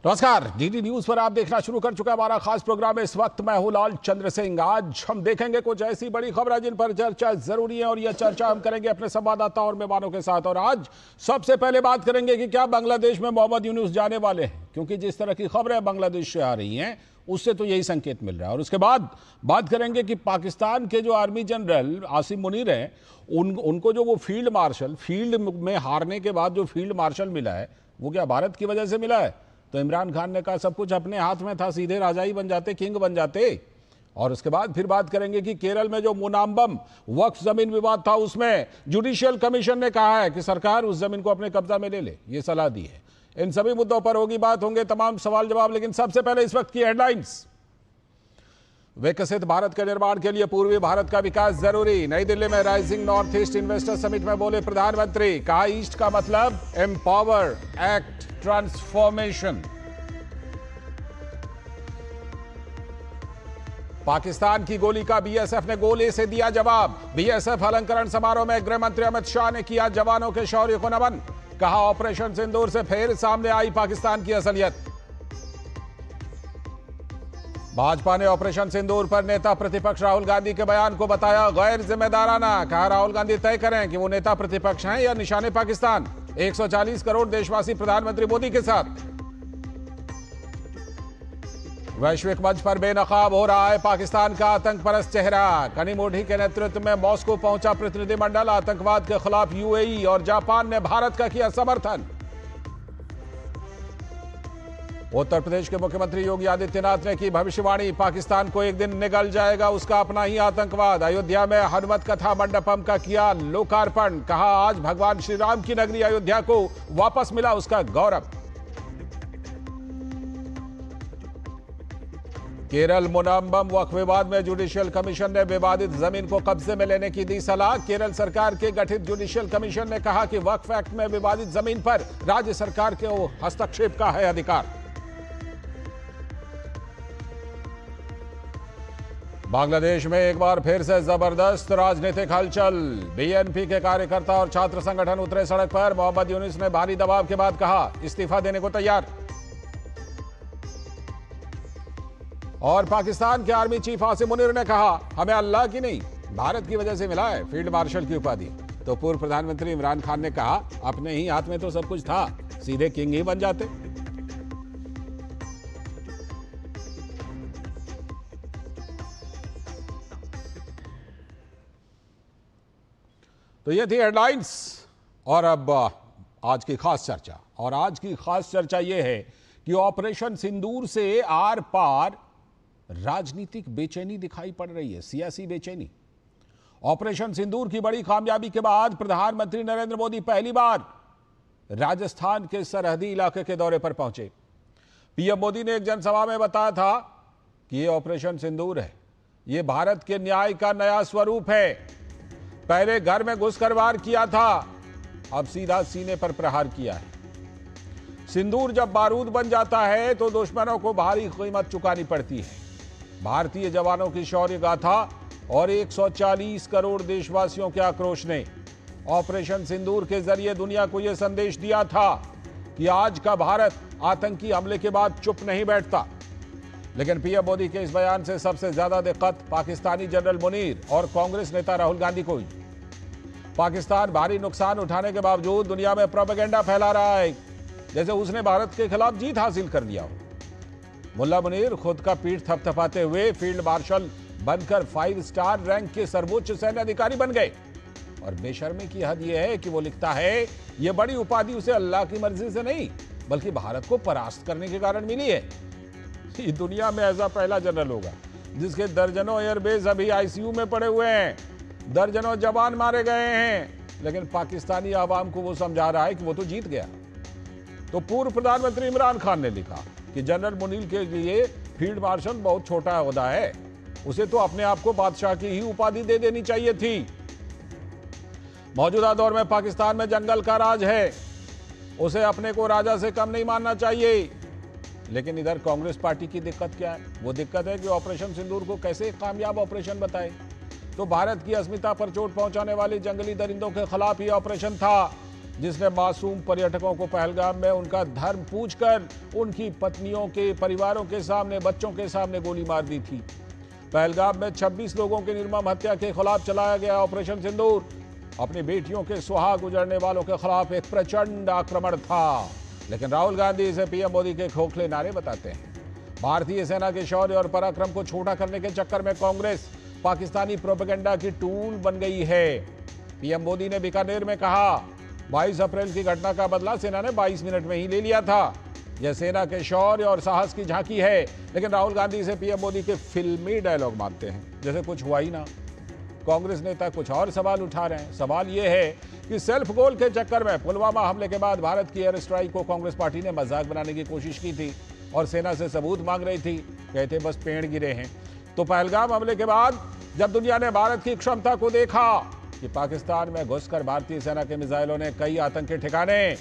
नमस्कार, DD news पर आप देखना शुरू कर चुका हमारा खास प्रोग्राम। इस वक्त मैं हूं लाल चंद्र सिंह। आज हम देखेंगे कुछ ऐसी बड़ी खबरें जिन पर चर्चा जरूरी है और यह चर्चा हम करेंगे अपने संवाददाताओं और मेहमानों के साथ। और आज सबसे पहले बात करेंगे कि क्या बांग्लादेश में मोहम्मद यूनुस जाने वाले हैं, क्योंकि जिस तरह की खबरें बांग्लादेश से आ रही हैं उससे तो यही संकेत मिल रहा है। और उसके बाद बात करेंगे कि पाकिस्तान के जो आर्मी जनरल आसिम मुनीर हैं उनको जो वो फील्ड में हारने के बाद जो फील्ड मार्शल मिला है वो क्या भारत की वजह से मिला है? तो इमरान खान ने कहा सब कुछ अपने हाथ में था, सीधे राजा ही बन जाते, किंग बन जाते। और उसके बाद फिर बात करेंगे कि केरल में जो मुनाम्बम वक्फ जमीन विवाद था उसमें जुडिशियल कमीशन ने कहा है कि सरकार उस जमीन को अपने कब्जा में ले ले, ये सलाह दी है। इन सभी मुद्दों पर होगी बात, होंगे तमाम सवाल जवाब। लेकिन सबसे पहले इस वक्त की हेडलाइंस। विकसित भारत के निर्माण के लिए पूर्वी भारत का विकास जरूरी। नई दिल्ली में rising north east investor summit में बोले प्रधानमंत्री, कहा ईस्ट का मतलब एम्पावर, एक्ट, ट्रांसफॉर्मेशन। पाकिस्तान की गोली का बीएसएफ ने गोले से दिया जवाब। बीएसएफ अलंकरण समारोह में गृह मंत्री अमित शाह ने किया जवानों के शौर्य को नमन। कहा ऑपरेशन सिंदूर से फिर सामने आई पाकिस्तान की असलियत। भाजपा ने ऑपरेशन सिंदूर पर नेता प्रतिपक्ष राहुल गांधी के बयान को बताया गैर जिम्मेदाराना। कहा राहुल गांधी तय करें कि वो नेता प्रतिपक्ष हैं या निशाने पाकिस्तान। 140 करोड़ देशवासी प्रधानमंत्री मोदी के साथ। वैश्विक मंच पर बेनकाब हो रहा है पाकिस्तान का आतंक परस्त चेहरा। कनिमोढ़ी के नेतृत्व में मॉस्को पहुंचा प्रतिनिधिमंडल। आतंकवाद के खिलाफ यूएई और जापान ने भारत का किया समर्थन। उत्तर प्रदेश के मुख्यमंत्री योगी आदित्यनाथ ने की भविष्यवाणी, पाकिस्तान को एक दिन निगल जाएगा उसका अपना ही आतंकवाद। अयोध्या में हनुमत कथा मंडपम का किया लोकार्पण। कहा आज भगवान श्री राम की नगरी अयोध्या को वापस मिला उसका गौरव। केरल मुनाम्बम वक्फ विवाद में जुडिशियल कमीशन ने विवादित जमीन को कब्जे में लेने की दी सलाह। केरल सरकार के गठित जुडिशियल कमीशन ने कहा कि वक्फ एक्ट में विवादित जमीन पर राज्य सरकार के हस्तक्षेप का है अधिकार। बांग्लादेश में एक बार फिर से जबरदस्त राजनीतिक हलचल। बीएनपी के कार्यकर्ता और छात्र संगठन उतरे सड़क पर। मोहम्मद यूनुस ने भारी दबाव के बाद कहा इस्तीफा देने को तैयार। और पाकिस्तान के आर्मी चीफ आसिम मुनीर ने कहा हमें अल्लाह की नहीं भारत की वजह से मिला है फील्ड मार्शल की उपाधि। तो पूर्व प्रधानमंत्री इमरान खान ने कहा अपने ही हाथ में तो सब कुछ था, सीधे किंग ही बन जाते। तो ये थी हेडलाइंस। और अब आज की खास चर्चा। और आज की खास चर्चा यह है कि ऑपरेशन सिंदूर से आर पार राजनीतिक बेचैनी दिखाई पड़ रही है, सियासी बेचैनी। ऑपरेशन सिंदूर की बड़ी कामयाबी के बाद प्रधानमंत्री नरेंद्र मोदी पहली बार राजस्थान के सरहदी इलाके के दौरे पर पहुंचे। पीएम मोदी ने एक जनसभा में बताया था कि यह ऑपरेशन सिंदूर है, यह भारत के न्याय का नया स्वरूप है। पहले घर में घुसकर वार किया था, अब सीधा सीने पर प्रहार किया है। सिंदूर जब बारूद बन जाता है तो दुश्मनों को भारी कीमत चुकानी पड़ती है। भारतीय जवानों की शौर्य गाथा और 140 करोड़ देशवासियों के आक्रोश ने ऑपरेशन सिंदूर के जरिए दुनिया को यह संदेश दिया था कि आज का भारत आतंकी हमले के बाद चुप नहीं बैठता। लेकिन पीएम मोदी के इस बयान से सबसे ज्यादा दिक्कत पाकिस्तानी जनरल मुनीर और कांग्रेस नेता राहुल गांधी को हुई। पाकिस्तान भारी नुकसान उठाने के बावजूद दुनिया में प्रोपेगेंडा फैला रहा है जैसे उसने भारत के खिलाफ जीत हासिल कर लिया हो। मुल्ला मुनीर खुद का पीठ थपथपाते हुए फील्ड मार्शल बनकर 5 स्टार रैंक के सर्वोच्च सैन्य अधिकारी बन गए। और बेशर्मी की हद यह है कि वो लिखता है यह बड़ी उपाधि उसे अल्लाह की मर्जी से नहीं बल्कि भारत को परास्त करने के कारण मिली है। ये दुनिया में ऐसा पहला जनरल होगा जिसके दर्जनों एयरबेस अभी आईसीयू में पड़े हुए हैं, दर्जनों जवान मारे गए हैं, लेकिन पाकिस्तानी आवाम को वो समझा रहा है कि वो तो जीत गया। तो पूर्व प्रधानमंत्री इमरान खान ने लिखा कि जनरल मुनीर के लिए फील्ड मार्शल बहुत छोटा ओहदा है, उसे तो अपने आप को बादशाह की ही उपाधि दे देनी चाहिए थी। मौजूदा दौर में पाकिस्तान में जंगल का राज है, उसे अपने को राजा से कम नहीं मानना चाहिए। लेकिन इधर कांग्रेस पार्टी की दिक्कत क्या है? वो दिक्कत है कि ऑपरेशन सिंदूर को कैसे एक कामयाब ऑपरेशन बताए। तो भारत की अस्मिता पर चोट पहुंचाने वाले जंगली दरिंदों के खिलाफ ये ऑपरेशन था। जिसने मासूम पर्यटकों को पहलगाम में उनका धर्म पूछकर उनकी पत्नियों के परिवारों के सामने, बच्चों के सामने गोली मार दी थी। पहलगाम में 26 लोगों की निर्मम हत्या के खिलाफ चलाया गया ऑपरेशन सिंदूर अपनी बेटियों के सुहाग उजड़ने वालों के खिलाफ एक प्रचंड आक्रमण था। लेकिन राहुल गांधी इसे पीएम मोदी के खोखले नारे बताते हैं। भारतीय सेना के शौर्य और पराक्रम को छोटा करने के चक्कर में कांग्रेस पाकिस्तानी प्रोपेगेंडा की टूल बन गई है। पीएम मोदी ने बीकानेर में कहा, 22 अप्रैल की घटना का बदला सेना ने 22 मिनट में ही ले लिया था। यह सेना के शौर्य और साहस की झांकी है। लेकिन राहुल गांधी इसे पीएम मोदी के फिल्मी डायलॉग मानते हैं, जैसे कुछ हुआ ही ना। कांग्रेस नेता कुछ और सवाल उठा रहे हैं। सवाल यह है कि सेल्फ गोल के चक्कर में पुलवामा हमले के बाद भारत की एयर स्ट्राइक को कांग्रेस पार्टी ने मजाक बनाने की कोशिश की थी और सेना से सबूत मांग रही थी। कहते बस पेड़ गिरे हैं। तो पहलगाम हमले के बाद जब दुनिया ने भारत की क्षमता को देखा कि पाकिस्तान में घुसकर भारतीय सेना के मिसाइलों ने कई आतंकी ठिकाने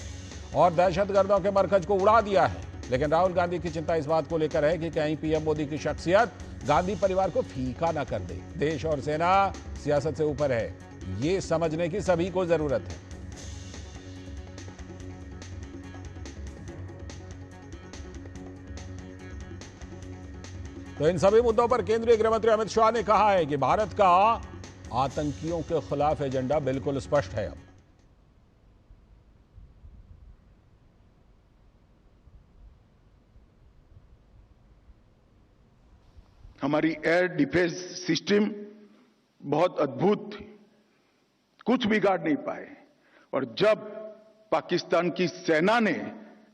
और दहशतगर्दों के मरकज को उड़ा दिया है। लेकिन राहुल गांधी की चिंता इस बात को लेकर है कि कहीं पीएम मोदी की शख्सियत गांधी परिवार को फीका ना कर दे। देश और सेना सियासत से ऊपर है, ये समझने की सभी को जरूरत है। तो इन सभी मुद्दों पर केंद्रीय गृह मंत्री अमित शाह ने कहा है कि भारत का आतंकियों के खिलाफ एजेंडा बिल्कुल स्पष्ट है। अब हमारी एयर डिफेंस सिस्टम बहुत अद्भुत थी, कुछ बिगाड़ नहीं पाए। और जब पाकिस्तान की सेना ने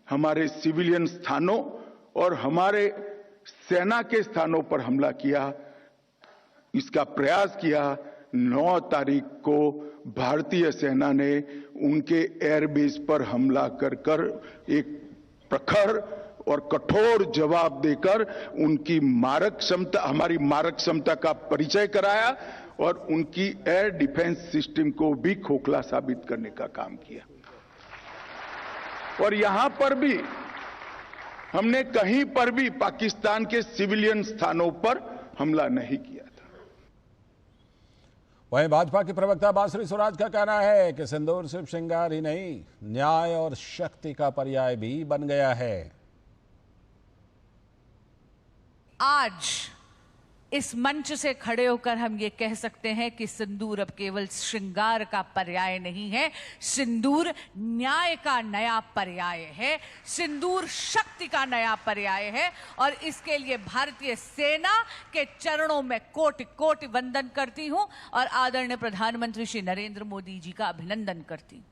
हमारे सिविलियन स्थानों और हमारे सेना के स्थानों पर हमला किया, इसका प्रयास किया, 9 तारीख को भारतीय सेना ने उनके एयरबेस पर हमला कर एक प्रखर और कठोर जवाब देकर उनकी मारक क्षमता, हमारी मारक क्षमता का परिचय कराया और उनकी एयर डिफेंस सिस्टम को भी खोखला साबित करने का काम किया। और यहां पर भी हमने कहीं पर भी पाकिस्तान के सिविलियन स्थानों पर हमला नहीं किया था। वहीं भाजपा के प्रवक्ता बांसुरी स्वराज का कहना है कि सिंदूर सिर्फ श्रृंगार ही नहीं, न्याय और शक्ति का पर्याय भी बन गया है। आज इस मंच से खड़े होकर हम ये कह सकते हैं कि सिंदूर अब केवल श्रृंगार का पर्याय नहीं है, सिंदूर न्याय का नया पर्याय है, सिंदूर शक्ति का नया पर्याय है। और इसके लिए भारतीय सेना के चरणों में कोटि कोटि वंदन करती हूं और आदरणीय प्रधानमंत्री श्री नरेंद्र मोदी जी का अभिनंदन करती हूं।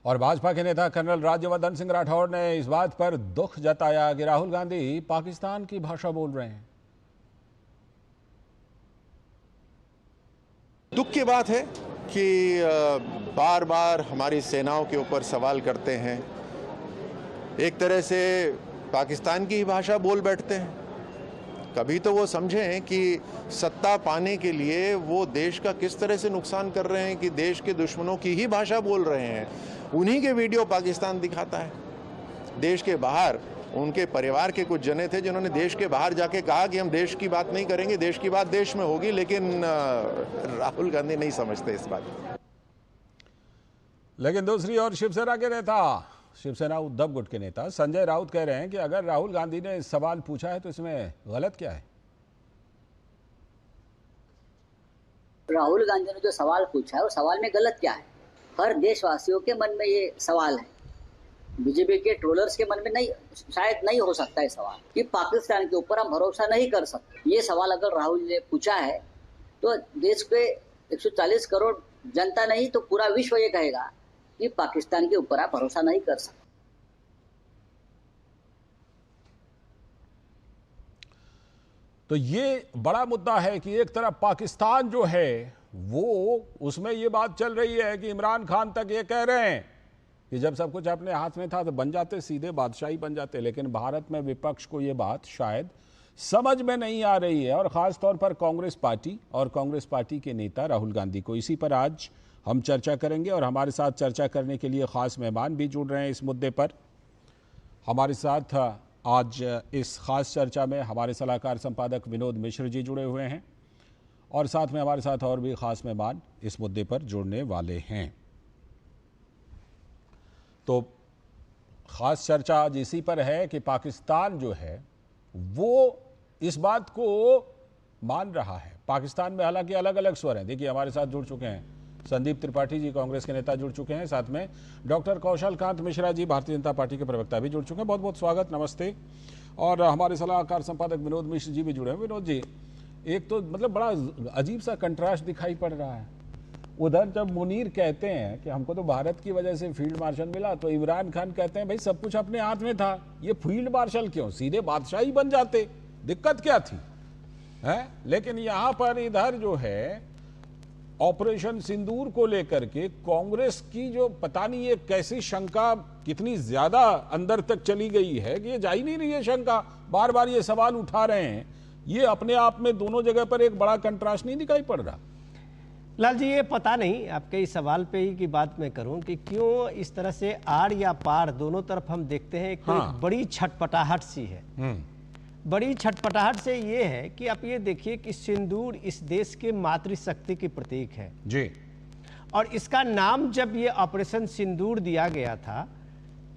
और भाजपा के नेता कर्नल राज्यवर्धन सिंह राठौड़ ने इस बात पर दुख जताया कि राहुल गांधी पाकिस्तान की भाषा बोल रहे हैं। दुख की बात है कि बार बार हमारी सेनाओं के ऊपर सवाल करते हैं, एक तरह से पाकिस्तान की ही भाषा बोल बैठते हैं। कभी तो वो समझें कि सत्ता पाने के लिए वो देश का किस तरह से नुकसान कर रहे हैं कि देश के दुश्मनों की ही भाषा बोल रहे हैं। उन्हीं के वीडियो पाकिस्तान दिखाता है। देश के बाहर उनके परिवार के कुछ जने थे जिन्होंने देश के बाहर जाके कहा कि हम देश की बात नहीं करेंगे, देश की बात देश में होगी, लेकिन राहुल गांधी नहीं समझते इस बात। लेकिन दूसरी ओर शिवसेना के नेता, शिवसेना उद्धव गुट के नेता संजय राउत कह रहे हैं कि अगर राहुल गांधी ने सवाल पूछा है तो इसमें गलत क्या है? राहुल गांधी ने जो सवाल पूछा है वो सवाल में गलत क्या है? हर देशवासियों के मन में ये सवाल है, बीजेपी के ट्रोलर्स के मन में नहीं, शायद नहीं हो सकता है सवाल कि पाकिस्तान के ऊपर हम भरोसा नहीं कर सकते। ये सवाल अगर राहुल ने पूछा है तो देश के 140 करोड़ जनता नहीं तो पूरा विश्व ये कहेगा कि पाकिस्तान के ऊपर आप भरोसा नहीं कर सकते। तो ये बड़ा मुद्दा है कि एक तरफ पाकिस्तान जो है वो, उसमें ये बात चल रही है कि इमरान खान तक ये कह रहे हैं कि जब सब कुछ अपने हाथ में था तो बन जाते, सीधे बादशाही बन जाते। लेकिन भारत में विपक्ष को ये बात शायद समझ में नहीं आ रही है, और ख़ास तौर पर कांग्रेस पार्टी और कांग्रेस पार्टी के नेता राहुल गांधी को। इसी पर आज हम चर्चा करेंगे और हमारे साथ चर्चा करने के लिए ख़ास मेहमान भी जुड़ रहे हैं इस मुद्दे पर। हमारे साथ आज इस खास चर्चा में हमारे सलाहकार संपादक विनोद मिश्र जी जुड़े हुए हैं और साथ में हमारे साथ और भी ख़ास मेहमान इस मुद्दे पर जुड़ने वाले हैं। तो खास चर्चा आज इसी पर है कि पाकिस्तान जो है वो इस बात को मान रहा है। पाकिस्तान में हालांकि अलग अलग स्वर हैं। देखिए, हमारे साथ जुड़ चुके हैं संदीप त्रिपाठी जी, कांग्रेस के नेता जुड़ चुके हैं, साथ में डॉक्टर कौशल कांत मिश्रा जी, भारतीय जनता पार्टी के प्रवक्ता भी जुड़ चुके हैं। बहुत बहुत स्वागत, नमस्ते। और हमारे सलाहकार संपादक विनोद मिश्र जी भी जुड़े हैं। विनोद जी, एक तो मतलब बड़ा अजीब सा कंट्रास्ट दिखाई पड़ रहा है। उधर जब मुनीर कहते हैं कि हमको तो भारत की वजह से फील्ड मार्शल मिला, तो इमरान खान कहते हैं भाई सब कुछ अपने हाथ में था, ये फील्ड मार्शल क्यों, सीधे बादशाही बन जाते, दिक्कत क्या थी है? लेकिन यहां पर इधर जो है ऑपरेशन सिंदूर को लेकर के कांग्रेस की जो पता नहीं ये कैसी शंका कितनी ज्यादा अंदर तक चली गई है कि ये जा ही नहीं रही है शंका, बार बार ये सवाल उठा रहे हैं। ये अपने आप में दोनों जगह पर एक बड़ा कंट्रास्ट नहीं दिखाई पड़ रहा? लाल जी, ये पता नहीं, आपके इस सवाल पे ही की बात मैं करूं कि क्यों इस तरह से आड़ या पार दोनों तरफ हम देखते हैं कि एक बड़ी छटपटाहट सी है। बड़ी छटपटाहट से ये है कि आप ये देखिए कि सिंदूर इस देश के मातृशक्ति की प्रतीक है जी। और इसका नाम जब ये ऑपरेशन सिंदूर दिया गया था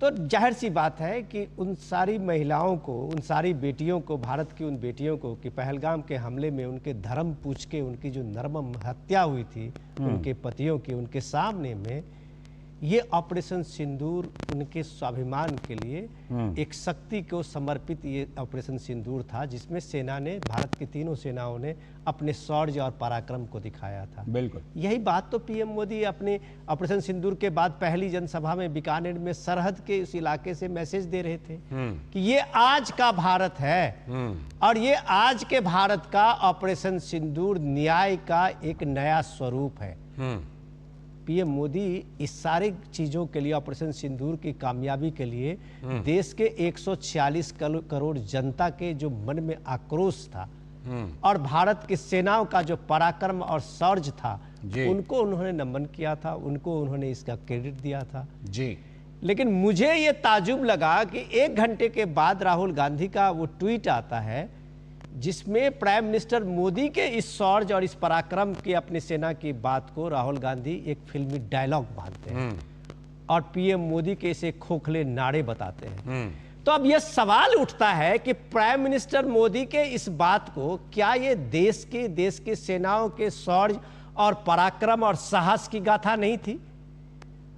तो जाहिर सी बात है कि उन सारी महिलाओं को, उन सारी बेटियों को, भारत की उन बेटियों को कि पहलगाम के हमले में उनके धर्म पूछ के उनकी जो नर्मम हत्या हुई थी उनके पतियों की, उनके सामने में ये ऑपरेशन सिंदूर उनके स्वाभिमान के लिए एक शक्ति को समर्पित ये ऑपरेशन सिंदूर था, जिसमें सेना ने, भारत की तीनों सेनाओं ने अपने शौर्य और पराक्रम को दिखाया था। बिल्कुल यही बात तो पीएम मोदी अपने ऑपरेशन सिंदूर के बाद पहली जनसभा में बीकानेर में सरहद के उस इलाके से मैसेज दे रहे थे कि ये आज का भारत है और ये आज के भारत का ऑपरेशन सिंदूर न्याय का एक नया स्वरूप है। पीएम मोदी इस सारे चीजों के लिए, ऑपरेशन सिंदूर की कामयाबी के लिए देश के 146 करोड़ जनता के जो मन में आक्रोश था और भारत की सेनाओं का जो पराक्रम और शौर्य था, उनको उन्होंने नमन किया था, उनको उन्होंने इसका क्रेडिट दिया था जी। लेकिन मुझे ये ताजुब लगा कि 1 घंटे के बाद राहुल गांधी का वो ट्वीट आता है जिसमें प्राइम मिनिस्टर मोदी के इस शौर्य और इस पराक्रम की अपनी सेना की बात को राहुल गांधी एक फिल्मी डायलॉग बांधते हैं और पीएम मोदी के इसे खोखले नारे बताते हैं। तो अब यह सवाल उठता है कि प्राइम मिनिस्टर मोदी के इस बात को, क्या ये देश की सेनाओं के शौर्य और पराक्रम और साहस की गाथा नहीं थी?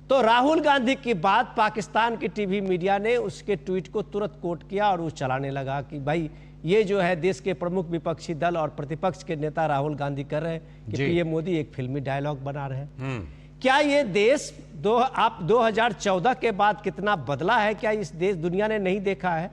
तो राहुल गांधी की बात पाकिस्तान की टीवी मीडिया ने उसके ट्वीट को तुरंत कोट किया और वो चलाने लगा कि भाई ये जो है देश के प्रमुख विपक्षी दल और प्रतिपक्ष के नेता राहुल गांधी कर रहे हैं कि पीएम मोदी एक फिल्मी डायलॉग बना रहे हैं। क्या ये देश 2014 के बाद कितना बदला है? क्या इस देश दुनिया ने नहीं देखा है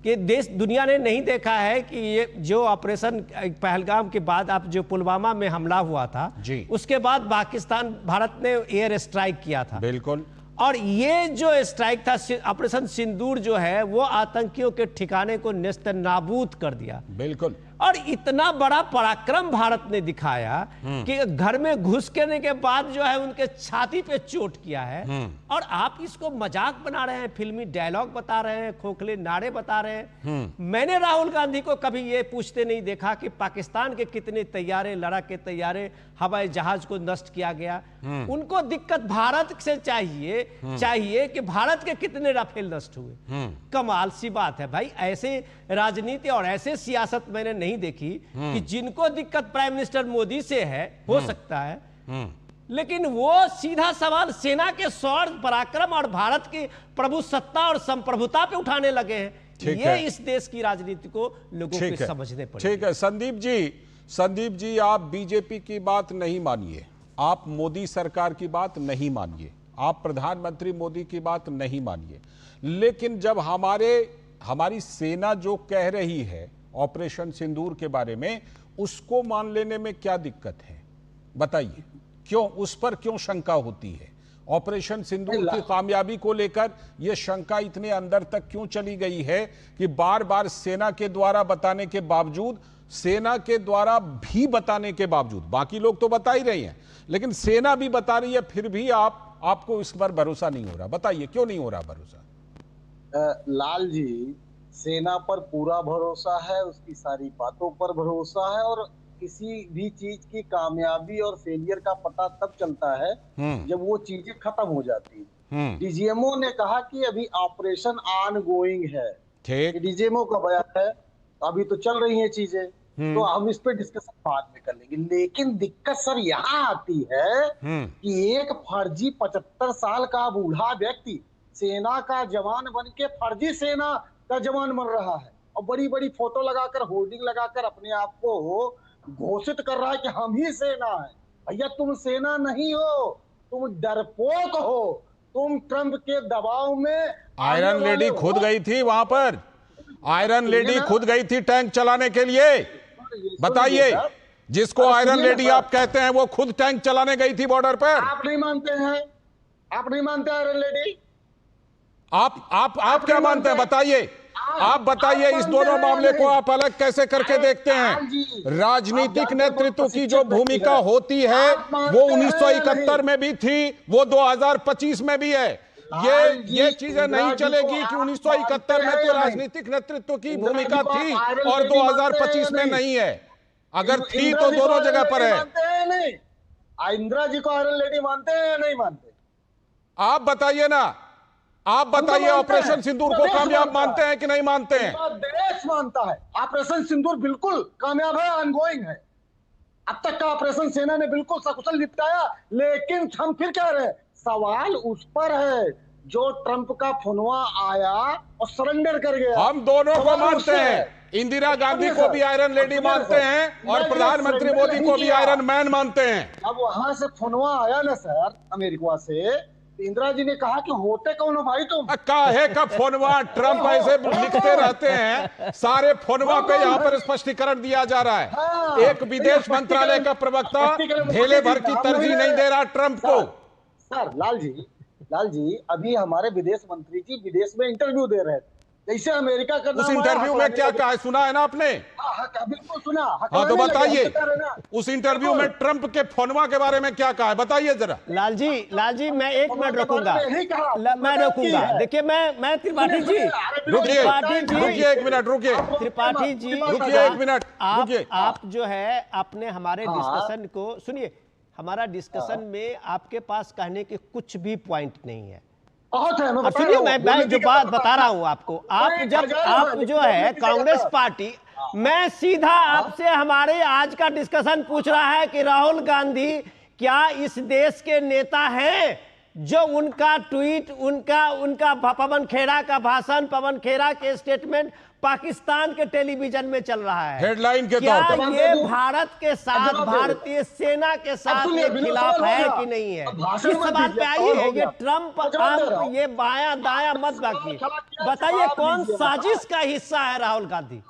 कि दुनिया ने नहीं देखा है कि ये जो ऑपरेशन पहलगाम के बाद, आप जो पुलवामा में हमला हुआ था उसके बाद पाकिस्तान, भारत ने एयर स्ट्राइक किया था। बिल्कुल। और ये जो स्ट्राइक था ऑपरेशन सिंदूर जो है वो आतंकियों के ठिकाने को नेस्त नाबूद कर दिया। बिल्कुल। और इतना बड़ा पराक्रम भारत ने दिखाया कि घर में घुस करने के बाद जो है उनके छाती पे चोट किया है और आप इसको मजाक बना रहे हैं, फिल्मी डायलॉग बता रहे हैं, खोखले नारे बता रहे हैं। मैंने राहुल गांधी को कभी ये पूछते नहीं देखा कि पाकिस्तान के कितने तैयारे, लड़ाके तैयारे, हवाई जहाज को नष्ट किया गया। उनको दिक्कत भारत से चाहिए कि भारत के कितने राफेल नष्ट हुए। कमाल सी बात है भाई, ऐसे राजनीति और ऐसे सियासत मैंने नहीं देखी कि जिनको दिक्कत प्राइम मिनिस्टर मोदी से है, हो सकता है, लेकिन वो सीधा सवाल सेना के शौर्य, पराक्रम और भारत की प्रभु सत्ता और संप्रभुता पे उठाने लगे हैं। ये इस देश की राजनीति को लोगों को समझने पड़ेगा। ठीक है संदीप जी, आप बीजेपी की बात नहीं मानिए, आप मोदी सरकार की बात नहीं मानिए, आप प्रधानमंत्री मोदी की बात नहीं मानिए, लेकिन जब हमारी सेना जो कह रही है ऑपरेशन सिंदूर के बारे में, उसको मान लेने में क्या दिक्कत है? बताइए, क्यों उस पर क्यों शंका होती है? ऑपरेशन सिंदूर की कामयाबी को लेकर यह शंका इतने अंदर तक क्यों चली गई है कि बार बार सेना के द्वारा बताने के बावजूद, सेना के द्वारा भी बताने के बावजूद, बाकी लोग तो बता ही रहे हैं लेकिन सेना भी बता रही है, फिर भी आपको इस पर भरोसा नहीं हो रहा? बताइए क्यों नहीं हो रहा भरोसा? लाल जी, सेना पर पूरा भरोसा है, उसकी सारी बातों पर भरोसा है और किसी भी चीज की कामयाबी और फेलियर का पता तब चलता है जब वो चीजें खत्म हो जाती डीजीएमओ ने कहा कि अभी ऑपरेशन ऑन गोइंग है। ठीक। डीजीएमओ का बयान है, अभी तो चल रही हैं चीजें, तो हम इस पे डिस्कशन बाद में कर लेंगे। लेकिन दिक्कत सर यहाँ आती है कि एक फर्जी 75 साल का बूढ़ा व्यक्ति सेना का जवान बन के फर्जी सेना का जवान बन रहा है और बड़ी बड़ी फोटो लगाकर, होर्डिंग लगाकर अपने आप को घोषित कर रहा है कि हम ही सेना है। भैया तुम सेना नहीं हो, तुम डरपोक हो, तुम ट्रंप के दबाव में। आयरन लेडी खुद गई थी वहां पर, आयरन लेडी खुद गई थी टैंक चलाने के लिए। बताइए, जिसको आयरन लेडी आप कहते हैं वो खुद टैंक चलाने गई थी बॉर्डर पर। आप नहीं मानते हैं? आप नहीं मानते आयरन लेडी? आप क्या मानते हैं? बताइए, आप बताइए, इस दोनों मामले को आप अलग कैसे करके देखते हैं? राजनीतिक नेतृत्व की जो भूमिका होती है वो 1971 में भी थी, वो 2025 में भी है। ये चीजें नहीं चलेगी कि 1971 में तो राजनीतिक नेतृत्व की भूमिका थी और 2025 में नहीं है। अगर थी तो दोनों जगह पर है। इंदिरा जी को आयरन लेडी मानते हैं या नहीं मानते? आप बताइए ना, आप बताइए, ऑपरेशन सिंदूर को कामयाब मानते हैं कि नहीं मानते हैं? देश मानता है ऑपरेशन सिंदूर बिल्कुल कामयाब है, ऑनगोइंग है। अब तक का ऑपरेशन सेना ने बिल्कुल सकुशल निपटाया। लेकिन हम फिर कह रहे हैं, सवाल उस पर है जो ट्रंप का फोनवा आया और सरेंडर कर गया। हम दोनों को मानते हैं, इंदिरा गांधी को भी आयरन लेडी मानते हैं और प्रधानमंत्री मोदी को भी आयरन मैन मानते हैं। अब वहां से फोनवा आया ना सर अमेरिका से, इंदिरा जी ने कहा कि होते कौन हो भाई तुम? काहे का फोनवा? ट्रंप ऐसे लिखते रहते हैं, सारे फोनवा पे यहाँ पर स्पष्टीकरण दिया जा रहा है। एक विदेश मंत्रालय का प्रवक्ता ढेले भर की तरजीह नहीं दे रहा ट्रंप को। सर लाल जी अभी हमारे विदेश मंत्री जी विदेश में इंटरव्यू दे रहे थे, जैसे अमेरिका का। उस इंटरव्यू में क्या कहा है, सुना है ना आपने? बिल्कुल सुना। हाँ तो बताइए, उस इंटरव्यू में ट्रंप के फोनवा के बारे में क्या कहा है, बताइए जरा। लाल जी मैं 1 मिनट रोकूंगा, मैं रोकूंगा। देखिए मैं त्रिपाठी जी, रुकिए 1 मिनट, रुकिए त्रिपाठी जी, रुकिए 1 मिनट, रुकिए। आप जो है आपने हमारे डिस्कशन को सुनिए। हमारा डिस्कशन में आपके पास कहने के कुछ भी पॉइंट नहीं है। सुनिए, मैं जो बात बता रहा हूं आपको, आप जो है कांग्रेस पार्टी, मैं सीधा आपसे हमारे आज का डिस्कशन पूछ रहा है कि राहुल गांधी क्या इस देश के नेता हैं जो उनका ट्वीट, उनका पवन खेड़ा का भाषण, पवन खेड़ा के स्टेटमेंट पाकिस्तान के टेलीविजन में चल रहा है, हेडलाइन के क्या तौर पर ये भारत के साथ, भारतीय सेना के साथ के खिलाफ है कि नहीं है? इस सवाल पे आई है। ये ट्रंप ये बाया दाया मत बाकी बताइए, कौन साजिश का हिस्सा है राहुल गांधी?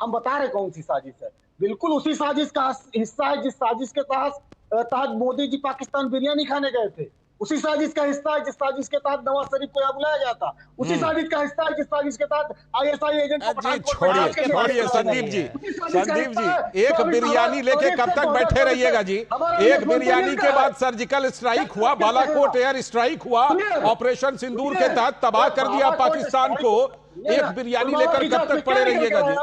हम बता रहे कौन सी साजिश है। बिल्कुल उसी साजिश का हिस्सा है जिस साजिश के तहत मोदी जी पाकिस्तान बिरयानी खाने गए थे। उसी साजिश का हिस्सा है जिस साजिश के तहत नवाज शरीफ को यहाँ बुलाया गया था। उसी साजिश का हिस्सा है जिस साजिश के तहत ISI एजेंट को छोड़िए संदीप जी, एक बिरयानी लेके कब तक बैठे रहिएगा जी? एक बिरयानी के बाद सर्जिकल स्ट्राइक हुआ, बालाकोट एयर स्ट्राइक हुआ, ऑपरेशन सिंदूर के तहत तबाह कर दिया पाकिस्तान को। एक बिरयानी लेकर कब तक पड़े रहिएगा जी?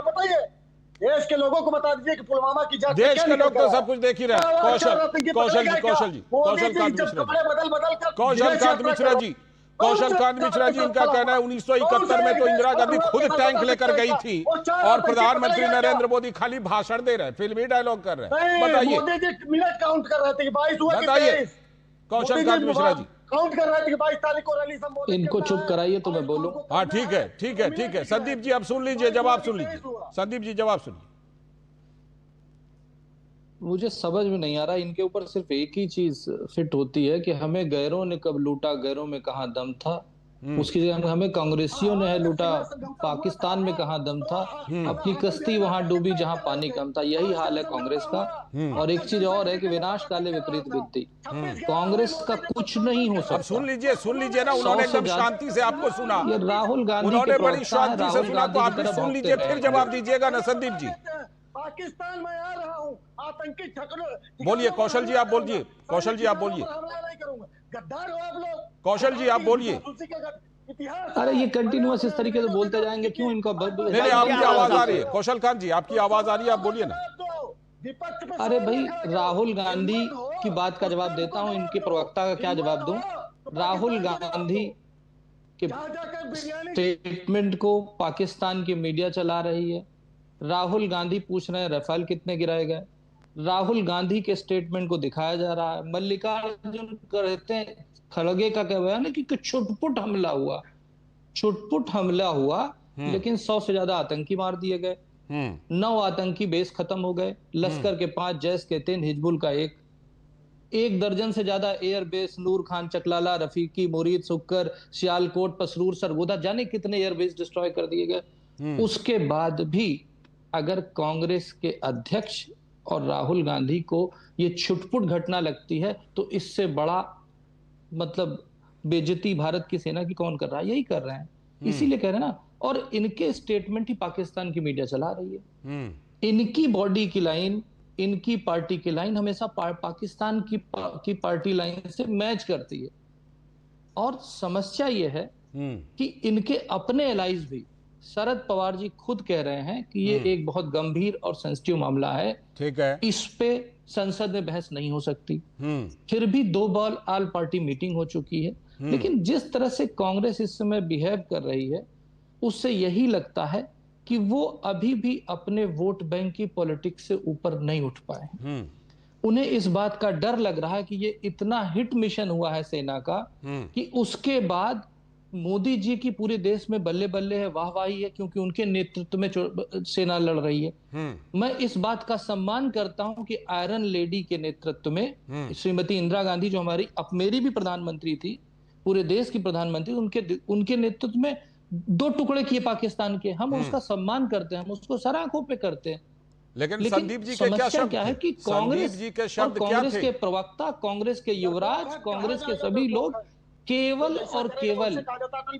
देश के लोगों को बता दीजिए कि पुलवामा की जांच, देश के लोग तो सब कुछ देख ही रहे हैं। कौशलकांत मिश्रा जी इनका कहना है 1971 में तो इंदिरा गांधी खुद टैंक लेकर गई थी और प्रधानमंत्री नरेंद्र मोदी खाली भाषण दे रहे हैं, फिल्मी डायलॉग कर रहे हैं। बताइए, मिनट काउंट कर रहे थे कि 22 हुआ, बताइए कौशलकांत मिश्रा जी काउंट कर रहे थे कि 22 तारीख को रैली संबोधित। इनको चुप कराइए तो मैं बोलूं। हाँ ठीक है। संदीप जी अब सुन लीजिए, जवाब सुन लीजिए। संदीप जी जवाब सुनिए। मुझे समझ में नहीं आ रहा, इनके ऊपर सिर्फ एक ही चीज फिट होती है कि हमें गैरों ने कब लूटा, गैरों में कहां दम था। उसकी जगह हमें कांग्रेसियों ने है लूटा, पाकिस्तान में कहां दम था। अपनी कश्ती वहां डूबी जहां पानी कम था। यही हाल है कांग्रेस का। और एक चीज और है कि विनाश काले विपरीत बुद्धि, कांग्रेस का कुछ नहीं हो सकता। सुन लीजिए ना, उन्होंने एकदम शांति से आपको सुना। ये राहुल गांधी उन्होंने बड़ी शांति से सुना, तो आप भी सुन लीजिए, फिर जवाब दीजिएगा ना संदीप जी। पाकिस्तान में आ रहा हूँ, आतंकी बोलिए कौशल जी, आप बोलिए। कौशल जी आप बोलिए। गद्दार हो आप लोग। कौशल जी आप बोलिए। अरे ये कंटिन्यूअस इस तरीके से बोलते जाएंगे, क्यों इनका नहीं, आपकी आवाज आ रही है कौशलकांत जी, आपकी आवाज आ रही है, आप बोलिए ना। अरे भाई, राहुल गांधी की बात का जवाब देता हूं, इनके प्रवक्ता का क्या जवाब दूं? राहुल गांधी के स्टेटमेंट को पाकिस्तान की मीडिया चला रही है। राहुल गांधी पूछ रहे हैं राफेल कितने गिराए गए, राहुल गांधी के स्टेटमेंट को दिखाया जा रहा है। मल्लिकार्जुन कहते हैं, खड़गे का क्या बयान है कि छुटपुट हमला हुआ, छुटपुट हमला हुआ, लेकिन 100 से ज्यादा आतंकी मार दिए गए, 9 आतंकी बेस खत्म हो गए, लश्कर के 5, जैश के 3, हिजबुल का 1 दर्जन से ज्यादा एयरबेस, नूर खान, चकलाला, रफीकी, मुरीद, सुक्कर, सियालकोट, पसरूर, सरगोदा, जाने कितने एयरबेस डिस्ट्रॉय कर दिए गए। उसके बाद भी अगर कांग्रेस के अध्यक्ष और राहुल गांधी को ये छुटपुट घटना लगती है, तो इससे बड़ा मतलब बेइज्जती भारत की सेना की कौन कर रहा है? यही कर रहे हैं, इसीलिए कह रहे हैं ना। और इनके स्टेटमेंट ही पाकिस्तान की मीडिया चला रही है। इनकी बॉडी की लाइन, इनकी पार्टी की लाइन हमेशा पाकिस्तान की पार्टी लाइन से मैच करती है। और समस्या यह है कि इनके अपने एलाइज भी, शरद पवार जी खुद कह रहे हैं कि ये एक बहुत गंभीर और सेंसिटिव मामला है, ठीक है, इस पे संसद में बहस नहीं हो सकती। फिर भी 2 बार ऑल पार्टी मीटिंग हो चुकी है। लेकिन जिस तरह से कांग्रेस इस समय बिहेव कर रही है, उससे यही लगता है कि वो अभी भी अपने वोट बैंक की पॉलिटिक्स से ऊपर नहीं उठ पाए। उन्हें इस बात का डर लग रहा है कि ये इतना हिट मिशन हुआ है सेना का कि उसके बाद मोदी जी की पूरे देश में बल्ले बल्ले है, वाहवाही है, क्योंकि उनके नेतृत्व में सेना लड़ रही है। मैं इस बात का सम्मान करता हूं कि आयरन लेडी के नेतृत्व में श्रीमती इंदिरा गांधी, जो मेरी भी प्रधानमंत्री थी, पूरे देश की प्रधानमंत्री, उनके नेतृत्व में 2 टुकड़े किए पाकिस्तान के। हम उसका सम्मान करते हैं, हम उसको सर आंखों पे करते हैं। लेकिन संदीप जी के क्या शब्द क्या है कि कांग्रेस के प्रवक्ता, कांग्रेस के युवराज, कांग्रेस के सभी लोग केवल और केवल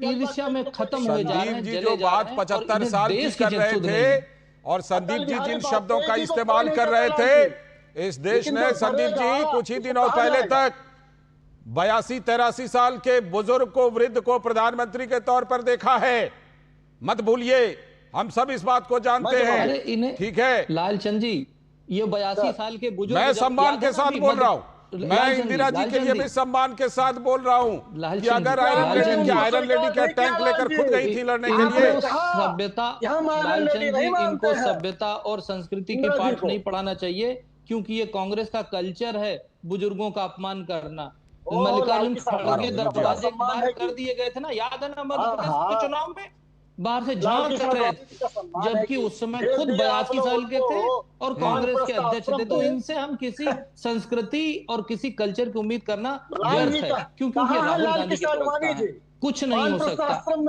ईर्ष्या में खत्म हुए जा रहे हैं। संदीप जी जो बात 75 साल की कर रहे थे, और संदीप जी जिन शब्दों का इस्तेमाल कर रहे थे, इस देश ने संदीप जी कुछ ही दिनों पहले तक 82-83 साल के बुजुर्ग को, वृद्ध को प्रधानमंत्री के तौर पर देखा है। मत भूलिए, हम सब इस बात को जानते हैं, ठीक है लालचंद जी। ये 82 साल के बुजुर्ग, मैं सम्मान के साथ बोल रहा हूं, मैं इंदिरा जी के लिए भी सम्मान के साथ बोल रहा हूं कि अगर आयरन लेडी क्या टैंक लेकर खुद गई थी लड़ने के लिए। सभ्यता, लालचंद जी, इनको सभ्यता और संस्कृति के पाठ नहीं पढ़ाना चाहिए, क्योंकि ये कांग्रेस का कल्चर है बुजुर्गों का अपमान करना। मल्लिकार्जुन खड़गे दरवाजे बाहर कर दिए गए थे ना, याद है ना, मध्य प्रदेश के चुनाव में बाहर से झांक कर रहे थे, जबकि उस समय खुद 82 साल के थे और कांग्रेस के अध्यक्ष थे। तो इनसे हम किसी संस्कृति और किसी कल्चर की उम्मीद करना व्यर्थ है, क्योंकि ये राहुल गांधी के प्रवक्ता हैं। कुछ नहीं हो सकता।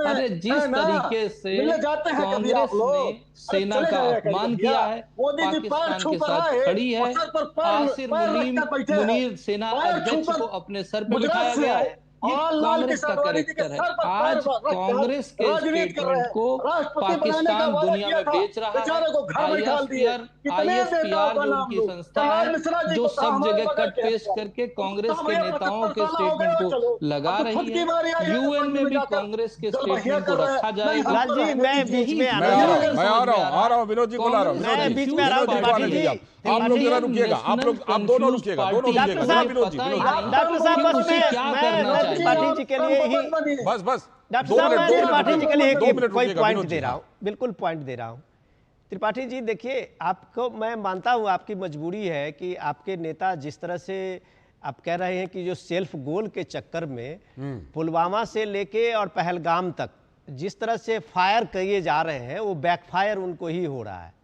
अरे जिस तरीके से कांग्रेस ने सेना का अपमान किया है, पाकिस्तान के साथ खड़ी है, आसिर मुनीर सेना अध्यक्ष को अपने सर पे बिठाया गया है, ये कांग्रेस का कैरेक्टर है। आज कांग्रेस के स्टेटमेंट को पाकिस्तान दुनिया में बेच रहा है। ISPR जो उनकी संस्था है, जो सब जगह कट पेस्ट करके कांग्रेस के नेताओं के स्टेटमेंट को लगा रही है। UN में भी कांग्रेस के स्टेटमेंट को रखा जाएगा। जी मैं बीच में आ रहा हूं, विनोद जी को ला रहा हूं, बीच में आ रहा हूं। आप लोग जरा रुकिएगा, आप दोनों रुकिएगा, विनोद जी डॉक्टर साहब बस मैं त्रिपाठी जी के लिए ही, बस डॉक्टर साहब मैं त्रिपाठी जी के लिए कोई पॉइंट दे रहा हूं, बिल्कुल पॉइंट दे रहा हूं। त्रिपाठी जी देखिए, आपको मैं मानता हूं आपकी मजबूरी है कि आपके नेता जिस तरह से आप कह रहे हैं कि जो सेल्फ गोल के चक्कर में पुलवामा से लेके और पहलगाम तक जिस तरह से फायर किए जा रहे हैं, वो बैकफायर उनको ही हो रहा है।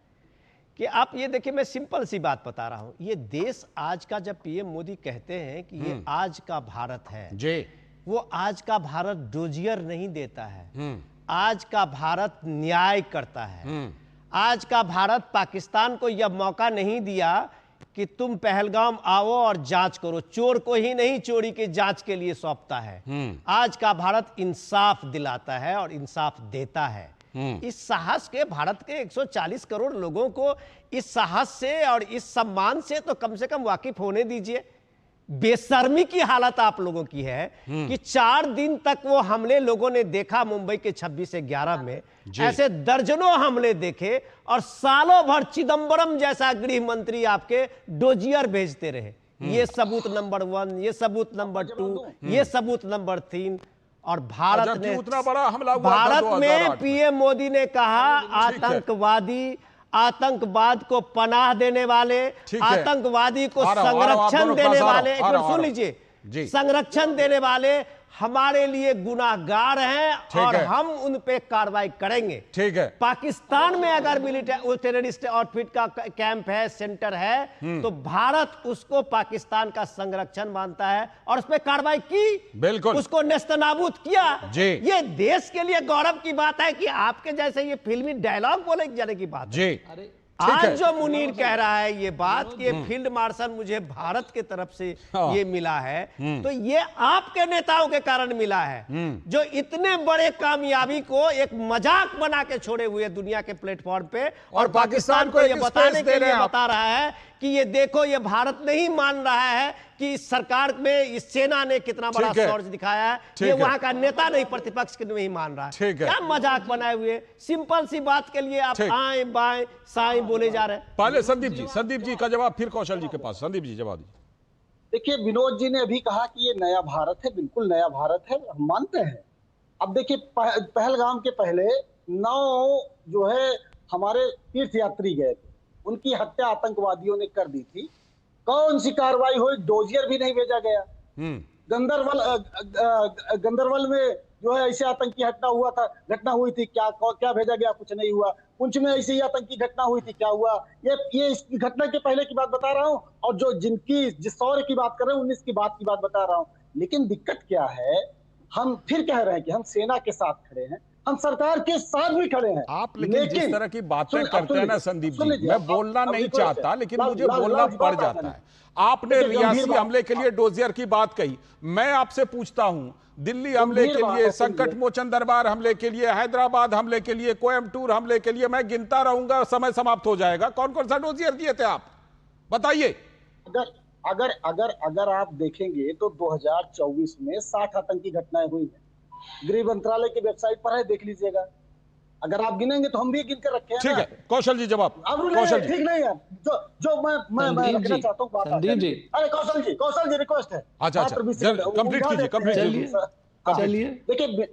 कि आप ये देखिए, मैं सिंपल सी बात बता रहा हूं, ये देश आज का, जब पीएम मोदी कहते हैं कि ये आज का भारत है जी, वो आज का भारत डोजियर नहीं देता है, आज का भारत न्याय करता है। आज का भारत पाकिस्तान को यह मौका नहीं दिया कि तुम पहलगाम आओ और जांच करो, चोर को ही नहीं चोरी की जांच के लिए सौंपता है। आज का भारत इंसाफ दिलाता है और इंसाफ देता है। इस साहस के, भारत के 140 करोड़ लोगों को इस साहस से और इस सम्मान से तो कम से कम वाकिफ होने दीजिए। बेशर्मी की हालत आप लोगों की है कि 4 दिन तक वो हमले लोगों ने देखा मुंबई के 26 से 11 में, ऐसे दर्जनों हमले देखे और सालों भर चिदंबरम जैसा गृह मंत्री आपके डोजियर भेजते रहे। ये सबूत नंबर 1, ये सबूत नंबर 2, ये सबूत नंबर 3। और भारत ने उतना बड़ा हमला हुआ था भारत 2008 में पीएम मोदी ने कहा आतंकवादी, आतंकवाद को पनाह देने वाले, आतंकवादी को संरक्षण देने वाले, एक बार सुन लीजिए, संरक्षण देने वाले हमारे लिए गुनाहगार हैं और हम उन पे कार्रवाई करेंगे। ठीक है। पाकिस्तान में अगर मिलिट्री टेररिस्ट आउटफिट का कैंप है, सेंटर है, तो भारत उसको पाकिस्तान का संरक्षण मानता है और उस पर कार्रवाई की, बिल्कुल उसको नेस्तनाबूद किया। जी। ये देश के लिए गौरव की बात है कि आपके जैसे ये फिल्मी डायलॉग बोले जाने की बात जी। है। आज जो मुनीर कह रहा है ये बात कि फील्ड मार्शल मुझे भारत के तरफ से ये मिला है, तो ये आपके नेताओं के कारण मिला है, जो इतने बड़े कामयाबी को एक मजाक बना के छोड़े हुए दुनिया के प्लेटफॉर्म पे, और पाकिस्तान को ये बताने के लिए बता रहा है कि ये देखो, ये भारत नहीं मान रहा है कि इस सरकार में इस सेना ने कितना बड़ा शौर्य दिखाया है, ये वहां का नेता नहीं, प्रतिपक्ष के नहीं मान रहा है। क्या मजाक बनाए हुए, सिंपल सी बात के लिए आप आए बाएं साएं बोले जा रहे हैं। पहले संदीप जी का जवाब, फिर कौशल जी के पास। संदीप जी जवाब दीजिए। देखिए, विनोद जी ने अभी कहा कि ये नया भारत है, बिल्कुल नया भारत है, हम मानते हैं। अब देखिए, पहलगाम के पहले 9 जो है हमारे तीर्थ यात्री गए थे, उनकी हत्या आतंकवादियों ने कर दी थी। कौन सी कार्रवाई हुई? डोजियर भी नहीं भेजा गया। गंदरबल में जो है ऐसे आतंकी घटना हुई थी, क्या भेजा गया? कुछ नहीं हुआ। पुंछ में ऐसी ही आतंकी घटना हुई थी, क्या हुआ? ये इस घटना के पहले की बात बता रहा हूँ, और जिस शौर्य की बात कर रहे हैं 19 की बात बता रहा हूँ। लेकिन दिक्कत क्या है, हम फिर कह रहे हैं कि हम सेना के साथ खड़े हैं, हम सरकार के साथ भी खड़े हैं। आप लेकिन जिस तरह की बातें करते हैं ना संदीप जी, मैं बोलना नहीं चाहता, लेकिन मुझे बोलना पड़ जाता है। आपने रियासी हमले के लिए डोजियर की बात कही, मैं आपसे पूछता हूं, दिल्ली हमले के लिए, संकट मोचन दरबार हमले के लिए, हैदराबाद हमले के लिए, कोयम्बटूर हमले के लिए, मैं गिनता रहूंगा, समय समाप्त हो जाएगा। कौन कौन सा डोजियर दिए थे आप, बताइए। अगर आप देखेंगे तो 2024 में 60 आतंकी घटनाएं हुई हैं। गृह मंत्रालय की वेबसाइट पर है, देख लीजिएगा। अगर आप गिनेंगे तो हम भी गिन कर रखे हैं। ठीक है, कौशल जी जवाब। कौशल जी ठीक नहीं है, जो मैं रखना चाहता हूँ। संदीप जी, अरे कौशल जी रिक्वेस्ट है। अच्छा, कंप्लीट कीजिए। चलिए, देखिए,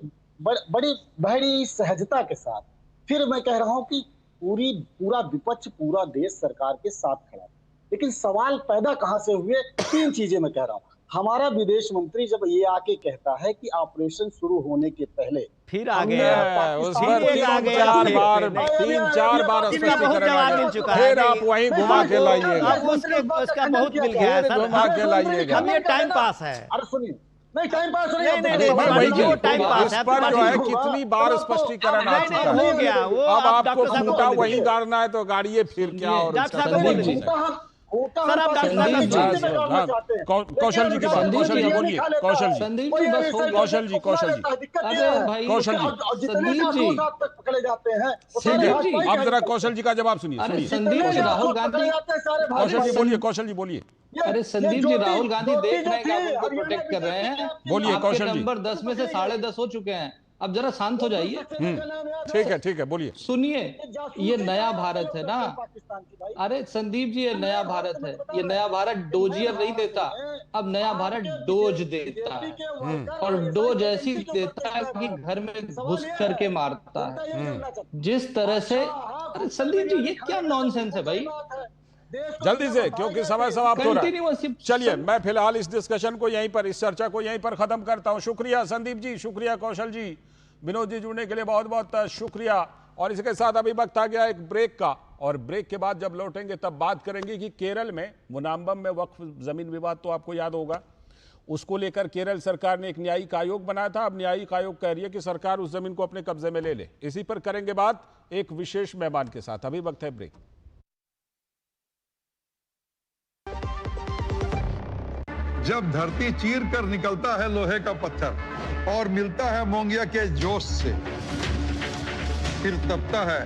बड़ी सहजता के साथ फिर मैं कह रहा हूँ कि पूरा विपक्ष, पूरा देश सरकार के साथ खड़ा है। लेकिन सवाल पैदा कहां से हुए? 3 चीजें मैं कह रहा हूँ। हमारा विदेश मंत्री जब ये आके कहता है कि ऑपरेशन शुरू होने के पहले फिर आ गया, उस पर 3-4 बार स्पष्टीकरण मिल चुका है, फिर आप वहीं घुमा के लाइएगा। उसका बहुत मिल गया है सर, घुमा के लाइएगा। हम ये टाइम पास है। अरे सुनिए, नहीं टाइम पास नहीं, टाइम पास है। पर जो है कितनी बार स्पष्टीकरण आ चुका है, हो गया वो। अब आपको खूंटा वहीं गाड़ना है तो गाड़िए फिर क्या। और सर आप कौशल जी के बाद, कौशल जी बोलिए। कौशल जी, संदीप जी बस हो, कौशल जी, अरे भाई कौशल जी, संदीप जी पकड़े जाते हैं। ठीक है, अब जरा कौशल जी का जवाब सुनिए। संदीप जी, राहुल गांधी, कौशल जी बोलिए, कौशल जी बोलिए। अरे संदीप जी, राहुल गांधी देख रहे हैं कि आप उनको प्रोटेक्ट कर रहे हैं। बोलिए कौशल जी। नंबर 10 में से 10.5 हो चुके हैं, अब जरा शांत हो जाइए। ठीक है, बोलिए। सुनिए, ये नया भारत है ना। अरे संदीप जी, ये नया भारत है। ये नया भारत डोजियर नहीं देता, अब नया भारत डोज देता है। और डोज ऐसी देता है कि घर में घुस करके मारता है। जिस तरह से, अरे संदीप जी, ये क्या नॉनसेंस है भाई। जल्दी से, क्योंकि समय समाप्त हो रहा है। चलिए, मैं फिलहाल इस डिस्कशन को यहीं पर, इस चर्चा को यहीं पर खत्म करता हूं। शुक्रिया संदीप जी, शुक्रिया कौशल जी, विनोद जी, जुड़ने के लिए बहुत बहुत शुक्रिया। और इसके साथ अभी वक्त आ गया एक ब्रेक का, और ब्रेक के बाद जब लौटेंगे तब बात करेंगे कि केरल में मुनाम्बम में वक्फ जमीन विवाद तो आपको याद होगा, उसको लेकर केरल सरकार ने एक न्यायिक आयोग बनाया था। अब न्यायिक आयोग कह रही है कि सरकार उस जमीन को अपने कब्जे में ले ले। इसी पर करेंगे बात एक विशेष मेहमान के साथ। अभी वक्त है ब्रेक। जब धरती चीर कर निकलता है लोहे का पत्थर और मिलता है मोंगिया के जोश से, फिर तपता है,